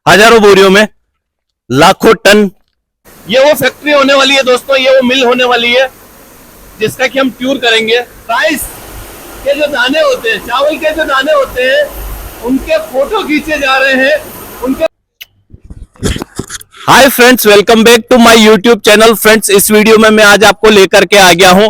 हजारों बोरियों में लाखों टन। ये वो फैक्ट्री होने वाली है दोस्तों, ये वो मिल होने वाली है जिसका कि हम ट्यूर करेंगे। राइस के जो दाने होते हैं, चावल के जो दाने होते हैं, उनके फोटो खींचे जा रहे हैं उनके। Hi friends, welcome back to my YouTube channel. Friends, इस वीडियो में मैं आज आपको लेकर के आ गया हूं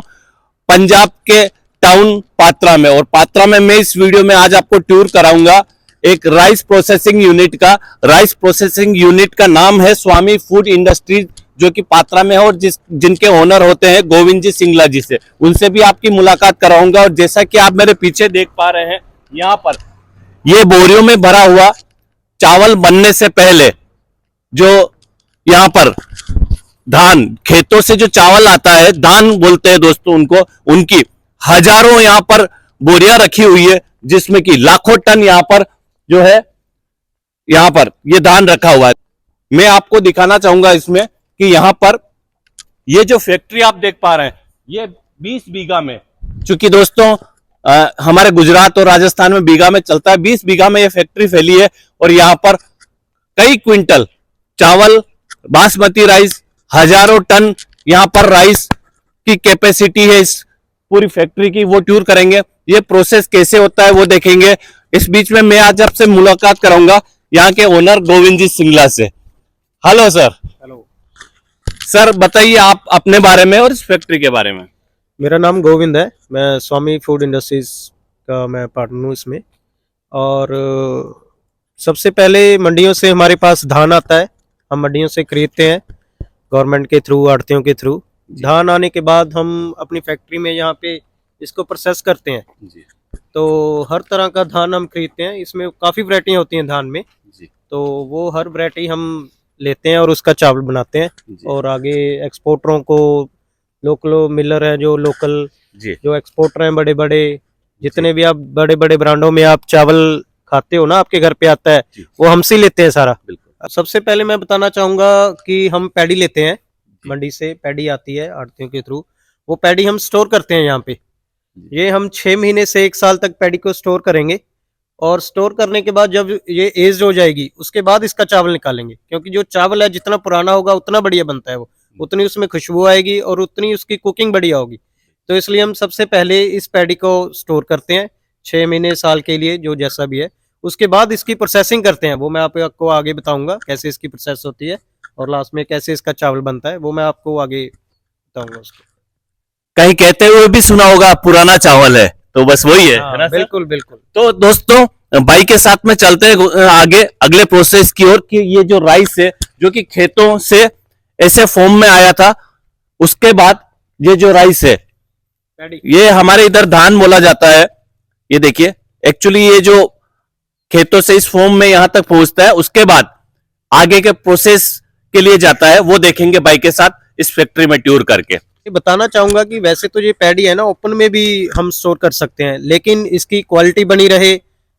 पंजाब के टाउन पात्रा में, और पात्रा में मैं इस वीडियो में आज आपको टूर कराऊंगा एक राइस प्रोसेसिंग यूनिट का। राइस प्रोसेसिंग यूनिट का नाम है स्वामी फूड इंडस्ट्रीज, जो कि पात्रा में है, और जिनके ओनर होते हैं गोविंद जी सिंगला जी से, उनसे भी आपकी मुलाकात कराऊंगा। और जैसा कि आप मेरे पीछे देख पा रहे हैं, यहाँ पर ये बोरियों में भरा हुआ चावल बनने से पहले जो यहाँ पर धान खेतों से जो चावल आता है, धान बोलते हैं दोस्तों उनको, उनकी हजारों यहाँ पर बोरियां रखी हुई है, जिसमें कि लाखों टन यहाँ पर जो है यहाँ पर ये धान रखा हुआ है। मैं आपको दिखाना चाहूंगा इसमें कि यहाँ पर ये जो फैक्ट्री आप देख पा रहे हैं, ये 20 बीघा में, चूंकि दोस्तों हमारे गुजरात और राजस्थान में बीघा में चलता है, 20 बीघा में ये फैक्ट्री फैली है। और यहाँ पर कई क्विंटल चावल, बासमती राइस, हजारों टन यहाँ पर राइस की कैपेसिटी है इस पूरी फैक्ट्री की। वो टूर करेंगे, ये प्रोसेस कैसे होता है वो देखेंगे। इस बीच में मैं आज आपसे मुलाकात कराऊंगा यहाँ के ओनर गोविंद जी सिंगला से। Hello sir. हेलो सर, बताइए आप अपने बारे में और इस फैक्ट्री के बारे में। मेरा नाम गोविंद है, मैं स्वामी फूड इंडस्ट्रीज का मैं पार्टनर हूँ इसमें। और सबसे पहले मंडियों से हमारे पास धान आता है, हम मंडियों से खरीदते हैं गवर्नमेंट के थ्रू, आढ़तियों के थ्रू। धान आने के बाद हम अपनी फैक्ट्री में यहाँ पे इसको प्रोसेस करते हैं जी। तो हर तरह का धान हम खरीदते हैं, इसमें काफ़ी वैरायटियाँ होती हैं धान में जी। तो वो हर वैरायटी हम लेते हैं और उसका चावल बनाते हैं और आगे एक्सपोर्टरों को, लोकल मिलर हैं जो लोकल जो एक्सपोर्टर हैं, बड़े बड़े जितने भी आप बड़े बड़े ब्रांडों में आप चावल खाते हो ना, आपके घर पे आता है, वो हमसे लेते हैं सारा। सबसे पहले मैं बताना चाहूँगा कि हम पैडी लेते हैं मंडी से, पैडी आती है आढ़तियों के थ्रू, वो पैडी हम स्टोर करते हैं यहाँ पे। ये हम 6 महीने से 1 साल तक पैडी को स्टोर करेंगे, और स्टोर करने के बाद जब ये एज हो जाएगी उसके बाद इसका चावल निकालेंगे, क्योंकि जो चावल है जितना पुराना होगा उतना बढ़िया बनता है, वो उतनी उसमें खुशबू आएगी और उतनी उसकी कुकिंग बढ़िया होगी। तो इसलिए हम सबसे पहले इस पैडी को स्टोर करते हैं 6 महीने साल के लिए, जो जैसा भी है। उसके बाद इसकी प्रोसेसिंग करते हैं, वो मैं आपको आगे बताऊंगा कैसे इसकी प्रोसेस होती है, और लास्ट में कैसे इसका चावल बनता है वो मैं आपको आगे बताऊंगा उसको। कहीं कहते हुए भी सुना होगा पुराना चावल है, तो बस वही है, है ना? बिल्कुल बिल्कुल। तो दोस्तों भाई के साथ में चलते हैं आगे अगले प्रोसेस की ओर, कि ये जो राइस है जो कि खेतों से ऐसे फॉर्म में आया था, उसके बाद ये जो राइस है, ये हमारे इधर धान बोला जाता है। ये देखिए, एक्चुअली ये जो खेतों से इस फॉर्म में यहां तक पहुंचता है, उसके बाद आगे के प्रोसेस के लिए जाता है, वो देखेंगे भाई के साथ इस फैक्ट्री में टूर करके। बताना चाहूंगा कि वैसे तो ये पैडी है ना, ओपन में भी हम स्टोर कर सकते हैं, लेकिन इसकी क्वालिटी बनी रहे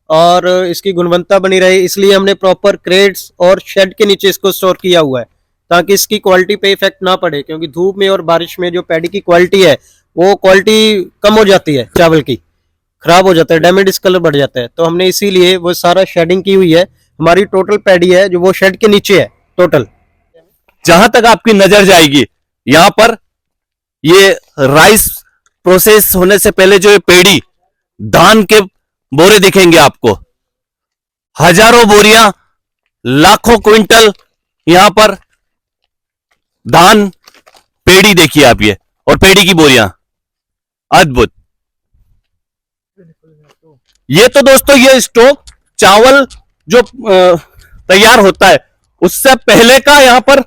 और इसकी गुणवत्ता बनी रहे, इसलिए हमने प्रॉपर क्रेट्स और शेड के नीचे इसको स्टोर किया हुआ है, ताकि इसकी क्वालिटी पे इफेक्ट ना पड़े। क्योंकि धूप में और बारिश में जो पैडी की क्वालिटी है वो क्वालिटी कम हो जाती है, चावल की खराब हो जाता है, डैमेज डिस्कलर बढ़ जाता है। तो हमने इसीलिए वो सारा शेडिंग की हुई है। हमारी टोटल पैडी है जो वो शेड के नीचे है टोटल। जहां तक आपकी नजर जाएगी, यहां पर ये राइस प्रोसेस होने से पहले जो ये पेड़ी धान के बोरे दिखेंगे आपको, हजारों बोरियां, लाखों क्विंटल यहां पर धान पेड़ी देखिए आप, ये और पेड़ी की बोरियां, अद्भुत। ये तो दोस्तों ये स्टॉक चावल जो तैयार होता है उससे पहले का यहां पर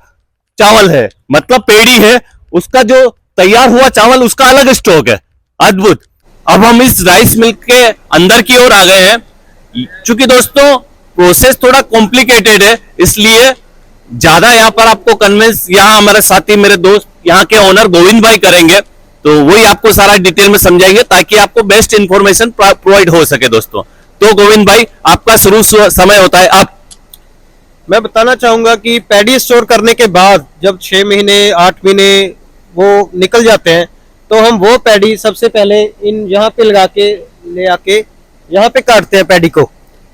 चावल है, मतलब पेड़ी है, उसका जो तैयार हुआ चावल उसका अलग स्टॉक है। अद्भुत। अब हम इस राइस मिल के अंदर की ओर आ गए हैं। चूंकि दोस्तों प्रोसेस थोड़ा कॉम्प्लिकेटेड है, इसलिए ज्यादा यहाँ पर आपको कन्विंस यहाँ हमारे साथी, मेरे दोस्त, यहाँ के ओनर गोविंद भाई करेंगे, तो वही आपको सारा डिटेल में समझाएंगे ताकि आपको बेस्ट इंफॉर्मेशन प्रोवाइड हो सके दोस्तों। तो गोविंद भाई, आपका शुरू समय होता है, आप। मैं बताना चाहूंगा कि पैडी स्टोर करने के बाद जब 6 महीने 8 महीने वो निकल जाते हैं, तो हम वो पैडी सबसे पहले इन यहाँ पे लगा के ले आके यहाँ पे काटते हैं पैडी को।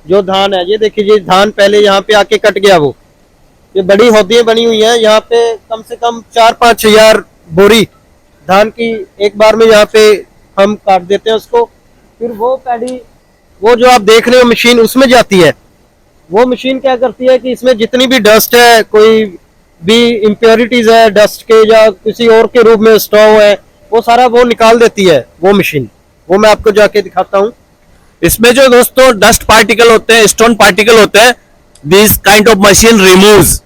जो धान है, ये देखिए, ये धान पहले यहाँ पे आके कट गया, वो ये बड़ी होदियां बनी हुई हैं यहाँ पे, कम से कम 4-5 हजार बोरी धान की एक बार में यहाँ पे हम काट देते हैं उसको। फिर वो पैडी, वो जो आप देख रहे हो मशीन, उसमें जाती है। वो मशीन क्या करती है कि इसमें जितनी भी डस्ट है, कोई भी इम्प्योरिटीज है डस्ट के या किसी और के रूप में स्टोव है, वो सारा वो निकाल देती है वो मशीन। वो मैं आपको जाके दिखाता हूँ। इसमें जो दोस्तों डस्ट पार्टिकल होते हैं, स्टोन पार्टिकल होते हैं, this kind of machine removes.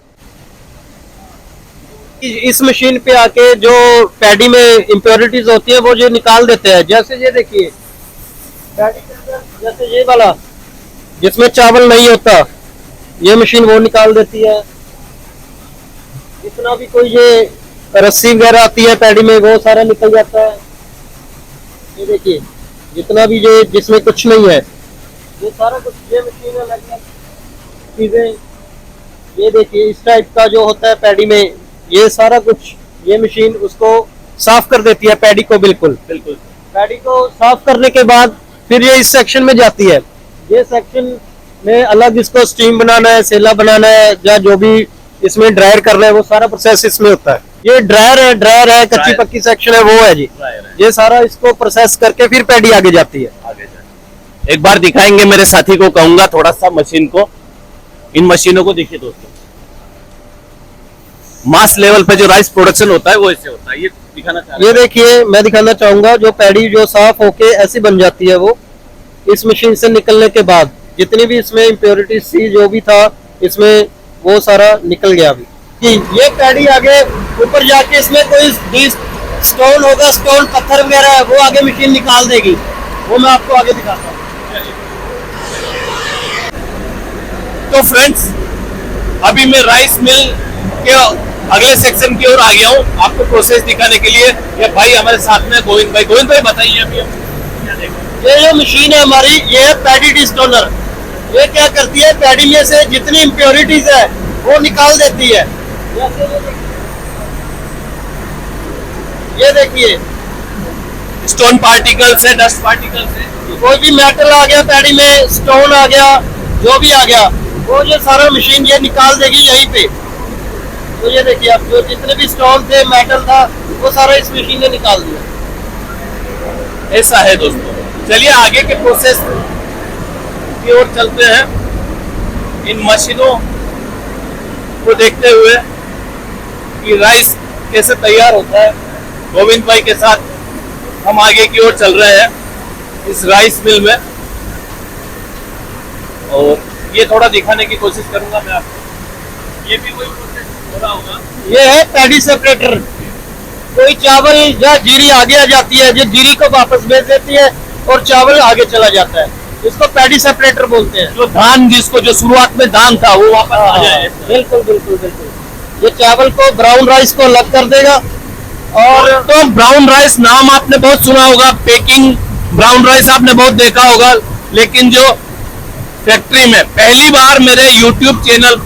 इस मशीन पे आके जो पैडी में इम्प्योरिटीज होती है वो जो निकाल देते हैं। जैसे ये देखिए, पैडी के अंदर जैसे ये वाला जिसमें चावल नहीं होता, ये मशीन वो निकाल देती है। जितना भी कोई ये रस्सी वगैरह आती है पैडी में, वो सारा निकल जाता है। ये देखिए, जितना भी ये जिसमें कुछ नहीं है, ये सारा कुछ, ये मशीन अलग अलग चीजें, ये देखिए इस टाइप का जो होता है पैडी में, ये सारा कुछ ये मशीन उसको साफ कर देती है पैडी को। बिल्कुल बिल्कुल। पैडी को साफ करने के बाद फिर ये इस सेक्शन में जाती है। ये सेक्शन में अलग इसको स्टीम बनाना है, सेला बनाना है, या जो भी इसमें ड्रायर करना है, वो सारा प्रोसेस इसमें होता है। ये ड्रायर है, कच्ची पक्की सेक्शन है, वो है जी। ये सारा इसको प्रोसेस करके फिर पैडी आगे जाती है। एक बार दिखाएंगे, मेरे साथी को कहूंगा थोड़ा सा मशीन को, इन मशीनों को देखिए दोस्तों। मास लेवल पे जो राइस प्रोडक्शन होता है वो ऐसे होता है, ये दिखाना चाह रहा ये देखिए, मैं दिखाना चाहूंगा, जो पैडी जो साफ होके ऐसी बन जाती है, वो इस मशीन से निकलने के बाद जितनी भी इसमें इम्प्योरिटीज थी, जो भी था इसमें, वो सारा निकल गया। अभी ये पैडी आगे ऊपर जाके इसमें कोई स्टोन होगा, स्टोन पत्थर वगैरह है, वो आगे मशीन निकाल देगी। वो मैं आपको आगे दिखाता हूँ। तो फ्रेंड्स, अभी मैं राइस मिल के अगले सेक्शन की ओर आ गया हूँ आपको प्रोसेस दिखाने के लिए। ये भाई हमारे साथ में गोविंद भाई बताइए अभी हम क्या देखें। ये जो मशीन है हमारी, ये है पैडी डिस्टोनर। ये क्या करती है, पैडी में से जितनी इम्प्योरिटीज है वो निकाल देती है। ये देखिए, स्टोन पार्टिकल्स है, डस्ट पार्टिकल्स है, कोई भी मेटल आ गया पैडी में, स्टोन आ गया, जो भी आ गया, वो ये सारा मशीन ये निकाल देगी यहीं पे। तो ये देखिए, अब जो जितने भी स्टोन थे, मेटल था, वो सारा इस मशीन ने निकाल दिया। ऐसा है दोस्तों। चलिए आगे के प्रोसेस की ओर चलते हैं, इन मशीनों को देखते हुए कि राइस कैसे तैयार होता है। गोविंद भाई के साथ हम आगे की ओर चल रहे हैं इस राइस मिल में, और ये थोड़ा दिखाने की कोशिश करूंगा मैं आपको। ये भी कोई प्रोसेस हो रहा होगा। ये है पैडी सेपरेटर। कोई चावल या जीरी आगे आ जाती है, जो जीरी को वापस भेज देती है और चावल आगे चला जाता है, इसको पैडी सेपरेटर बोलते हैं। जो धान, जिसको जो शुरुआत में धान था वो वापस आ जाए। बिल्कुल बिल्कुल बिल्कुल। ये चावल को, ब्राउन राइस को अलग कर देगा। और तो ब्राउन राइस नाम आपने बहुत सुना होगा, पेकिंग ब्राउन राइस आपने बहुत देखा होगा, लेकिन जो फैक्ट्री में पहली बार मेरे YouTube चैनल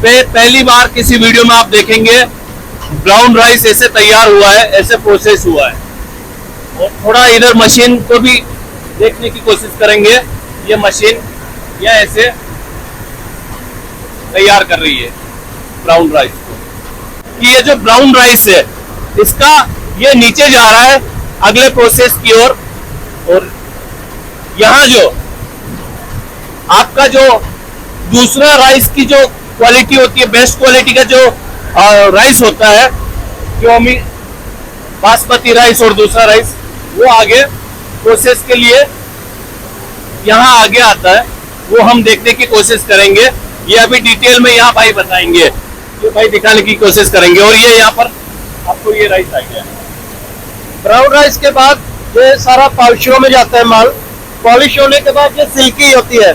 पे पहली बार किसी वीडियो में आप देखेंगे ब्राउन राइस ऐसे तैयार हुआ है, ऐसे प्रोसेस हुआ है। और थोड़ा इधर मशीन को भी देखने की कोशिश करेंगे। ये मशीन या ऐसे तैयार कर रही है ब्राउन राइस को। कि ये जो ब्राउन राइस है, इसका ये नीचे जा रहा है अगले प्रोसेस की ओर। और यहाँ जो आपका जो दूसरा राइस की जो क्वालिटी होती है, बेस्ट क्वालिटी का जो राइस होता है, जो हम बासमती राइस और दूसरा राइस, वो आगे प्रोसेस के लिए यहाँ आगे आता है, वो हम देखने की कोशिश करेंगे। ये अभी डिटेल में यहाँ भाई बताएंगे, ये भाई दिखाने की कोशिश करेंगे। और ये यहाँ पर आपको ये राइस आ गया। ब्राउन राइस के बाद ये सारा पॉलिशों में जाता है माल। पॉलिश होने के बाद ये सिल्की होती है,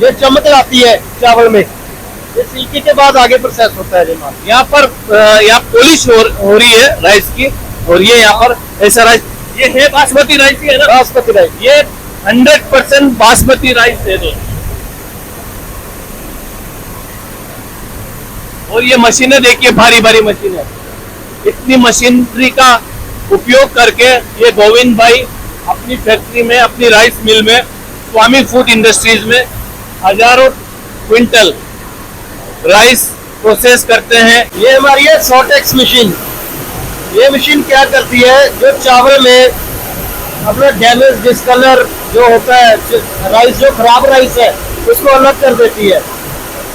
ये चमक आती है चावल में। ये सिल्की के बाद आगे प्रोसेस होता है ये माल। यहाँ पर यहाँ पॉलिश हो रही है राइस की। और ये यहाँ पर ऐसा राइस, ये है बासमती राइस ही है ना? बासमती राइस। ये 100% बासमती राइस है दोस्तों। और ये मशीनें देखिए, भारी भारी मशीन है। इतनी मशीनरी का उपयोग करके ये गोविंद भाई अपनी फैक्ट्री में, अपनी राइस मिल में, स्वामी फूड इंडस्ट्रीज में हजारों क्विंटल राइस प्रोसेस करते हैं। ये हमारी है सॉटेक्स मशीन। ये मशीन क्या करती है, जो चावल में अपना डैमेज डिस्कलर जो होता है, राइस जो खराब राइस है उसको अलग कर देती है।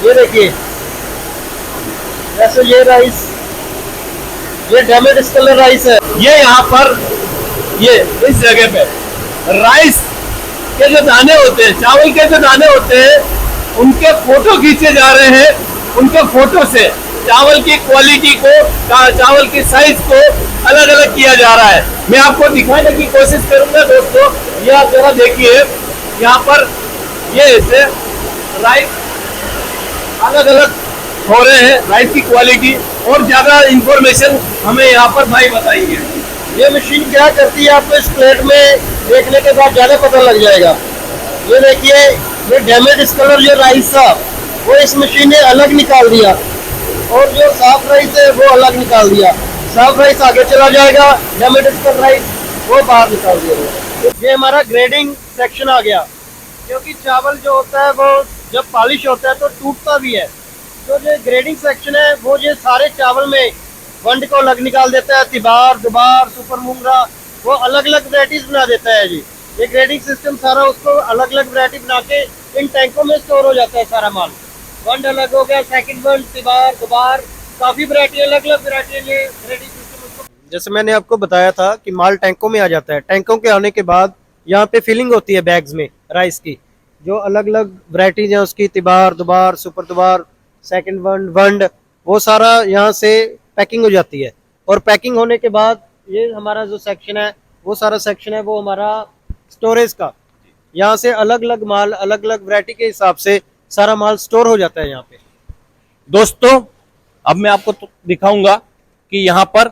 ये देखिए, जैसे ये राइस, ये डैमेज डिस्कलर राइस है। ये यहाँ पर ये इस जगह पे राइस के जो दाने होते हैं, चावल के जो दाने होते हैं, उनके फोटो खींचे जा रहे हैं। उनके फोटो से चावल की क्वालिटी को, चावल की साइज को अलग अलग किया जा रहा है। मैं आपको दिखाने की कोशिश करूंगा दोस्तों। यह जरा देखिए, यहाँ पर ये ऐसे राइस अलग अलग हो रहे हैं, राइस की क्वालिटी और ज्यादा इंफॉर्मेशन हमें यहाँ पर भाई बताइए। ये मशीन क्या करती है, आपको इस प्लेट में देखने के बाद ज्यादा पता लग जाएगा। ये देखिए, ये डैमेज डिस्कलर जो राइस था वो इस मशीन ने अलग निकाल दिया, और जो साफ राइस है वो अलग निकाल दिया। साफ राइस आगे चला जाएगा, डैमेज डिस्कलर राइस वो बाहर निकाल दिया। ये हमारा ग्रेडिंग सेक्शन आ गया, क्योंकि चावल जो होता है वो जब पॉलिश होता है तो टूटता भी है। तो जो ग्रेडिंग सेक्शन है वो ये सारे चावल में वंड को अलग निकाल देता है। तिबार, दुबार, सुपर मूंगरा, वो अलग अलग वैरायटीज बना देता है जी। ये ग्रेडिंग सिस्टम सारा उसको अलग अलग वैरायटी बना के इन टैंकों में स्टोर हो जाता है सारा माल। वंड अलग हो गया, सेकंड वंड, तिबार, दुबार, काफी वैरायटी, अलग अलग वैरायटी ये ग्रेडिंग सिस्टम उसको। जैसे मैंने आपको बताया था कि माल टैंकों में आ जाता है। टैंकों के आने के बाद यहाँ पे फिलिंग होती है बैग्स में राइस की, जो अलग अलग वैरायटीज है उसकी, तिबार, दुबार, सुपर दुबार, सेकंड वंड, वंड, वो सारा यहाँ से पैकिंग हो जाती है। और पैकिंग होने के बाद ये हमारा जो सेक्शन है, वो सारा सेक्शन है वो हमारा स्टोरेज का। यहाँ से अलग अलग माल, अलग अलग वैरायटी के हिसाब से सारा माल स्टोर हो जाता है यहाँ पे। दोस्तों अब मैं आपको दिखाऊंगा कि यहाँ पर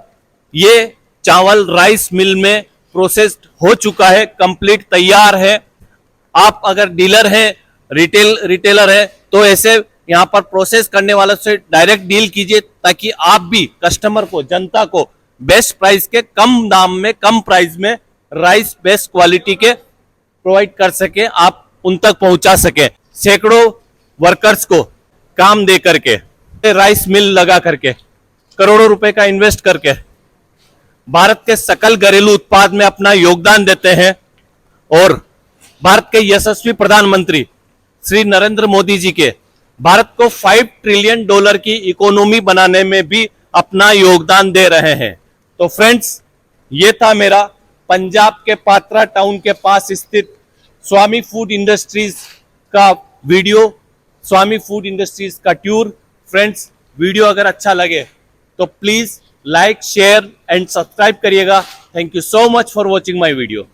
ये चावल राइस मिल में प्रोसेस्ड हो चुका है, कंप्लीट तैयार है। आप अगर डीलर हैं, रिटेलर है, तो ऐसे यहाँ पर प्रोसेस करने वालों से डायरेक्ट डील कीजिए, ताकि आप भी कस्टमर को, जनता को बेस्ट प्राइस के, कम दाम में, कम प्राइस में राइस बेस्ट क्वालिटी के प्रोवाइड कर सके, आप उन तक पहुंचा सके। सैकड़ों वर्कर्स को काम दे करके, राइस मिल लगा करके, करोड़ों रुपए का इन्वेस्ट करके भारत के सकल घरेलू उत्पाद में अपना योगदान देते हैं। और भारत के यशस्वी प्रधानमंत्री श्री नरेंद्र मोदी जी के भारत को $5 ट्रिलियन की इकोनॉमी बनाने में भी अपना योगदान दे रहे हैं। तो फ्रेंड्स, ये था मेरा पंजाब के पात्रा टाउन के पास स्थित स्वामी फूड इंडस्ट्रीज का वीडियो, स्वामी फूड इंडस्ट्रीज का टूर। फ्रेंड्स, वीडियो अगर अच्छा लगे तो please like, share and subscribe करिएगा। Thank you so much for watching my video.